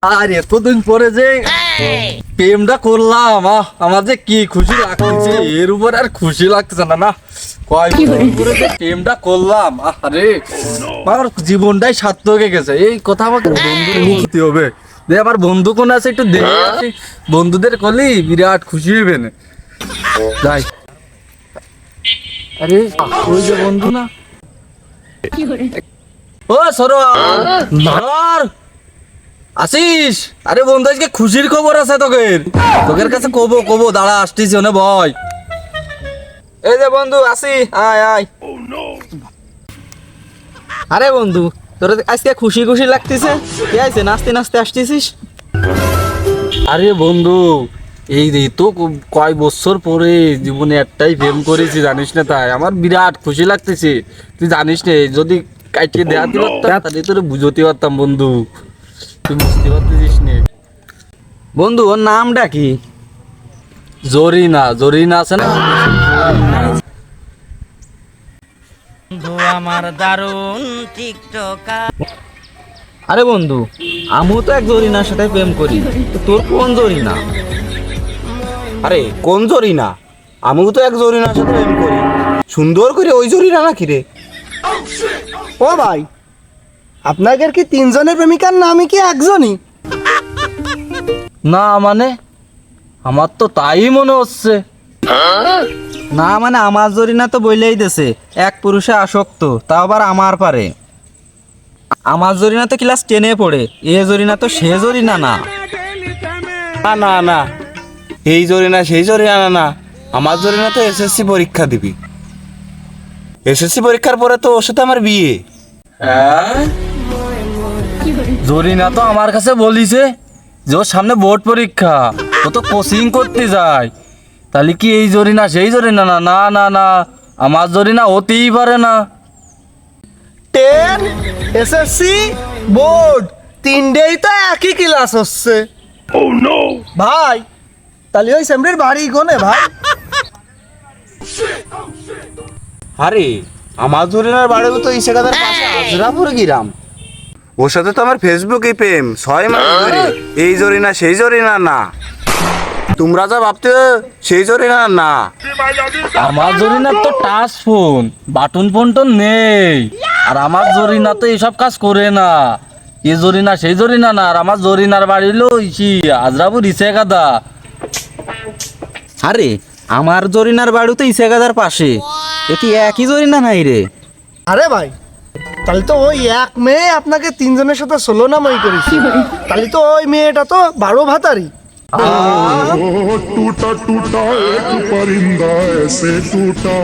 আর এতদিন পরে যে প্রেমটা করলাম, আমার যে কি খুশি লাগতেছে, এর উপর আর খুশি লাগতেছে না। না কয় বছর পরে যে প্রেমটা করলাম, আরে আমার জীবনটাই সার্থক হয়ে গেছে। এই কথা আমাকে বন্ধুর মুক্তি হবে যে আমার বন্ধু কোন আছে একটু দেখে আসি, বন্ধুদের করলি বিরাট খুশি হইবে না। যাই, আরে ওই যে বন্ধু না, ও সরোয়ার আসিস? আরে বন্ধু আজকে খুশির খবর আছে তোকের কাছে কবো দাঁড়া, আসতিস না ভয়। এই যে বন্ধু আসি, আয় আয়। আরে বন্ধু তোর আজকে খুশি খুশি লাগতেছে, কি আছে নাচতে নাচতে আসতেছিস? আরে বন্ধু এই রে তো কয় বছর পরে জীবনে একটাই প্রেম করেছি জানিস না, তাই আমার বিরাট খুশি লাগতেছে। তুই জানিস না, যদি কাইটে দেখাতে পারতাম তাহলে তোরে বুঝতে পারতাম বন্ধু, তুই বুঝতে পারতেছিস না। বন্ধু ওর নামটা কি? জরিনা, জরিনা আছে না? বন্ধু আমার দারুণ টিকটকার। আরে বন্ধু আমিও তো এক জরিনার সাথে প্রেম করি, তো তোর কোন জরিনা? আরে কোন জরিনা? আমিও তো এক জরিনার সাথে প্রেম করি। সুন্দর করে ওই জরিনা নাকি রে? ও ভাই, আপনাদের কি তিনজনের প্রেমিকার নামই কি একজনই? না মানে আমার তো তাই মনে হচ্ছে। না মানে আমার জরিনা তো বইলেই দেছে এক পুরুষে আসক্ত, তা আবার আমার পারে। আমার জরিনা তো ক্লাস 10-এ পড়ে, এ জরিনা তো সে জরিনা না। না না না, এই জরিনা সেই জরিনা না, না আমার জরিনা তো এসএসসি পরীক্ষা দিবি। এসএসসি পরীক্ষার পরে তো ওর সাথে আমার বিয়ে। হ্যাঁ জরিনা তো আমার কাছে বলিছে যে ওর সামনে বোর্ড পরীক্ষা, ও তো কোচিং করতে যায়। তাহলে কি এই জরিনা সেই জরিনা? না না না না, আমার জরিনা হতেই পারে না। 10 এসএসসি বোর্ড তিনটেই তো একই ক্লাস হচ্ছে। ভাই তাহলে ওই সেমরির বাড়ি কোনে ভাই? আরে আমার জরিনার বাড়ি তো ইসেকাদার পাশে আজরাপুর গ্রাম। ওর সাথে তো আমার ফেসবুকে প্রেম 6 মাস ধরে। এই জরিনা সেই জরিনা না, তোমরা যা ভাবতে সেই জরিনা না। আমার জরিনার তো টাচ ফোন, বাটন ফোন তো নেই। আর আমার জরিনা তো এইসব কাজ করে না। এ জরিনা সেই জরিনা না, আর আমার জরিনার বাড়ি হলো আজরাপুর ইসেকাদা। আরে আমার জরিনার বাড়ি তো ইসেগাদার পাশে, এ কি একই জরিনা নাই রে? আরে ভাই তাহলে তো ওই এক মেয়ে আপনাকে তিনজনের সাথে 16 নামই করেছে। তাহলে তো ওই মেয়েটা তো 12 ভাতারি। टूटा टूटा एक परिंदा ऐसे टूटा।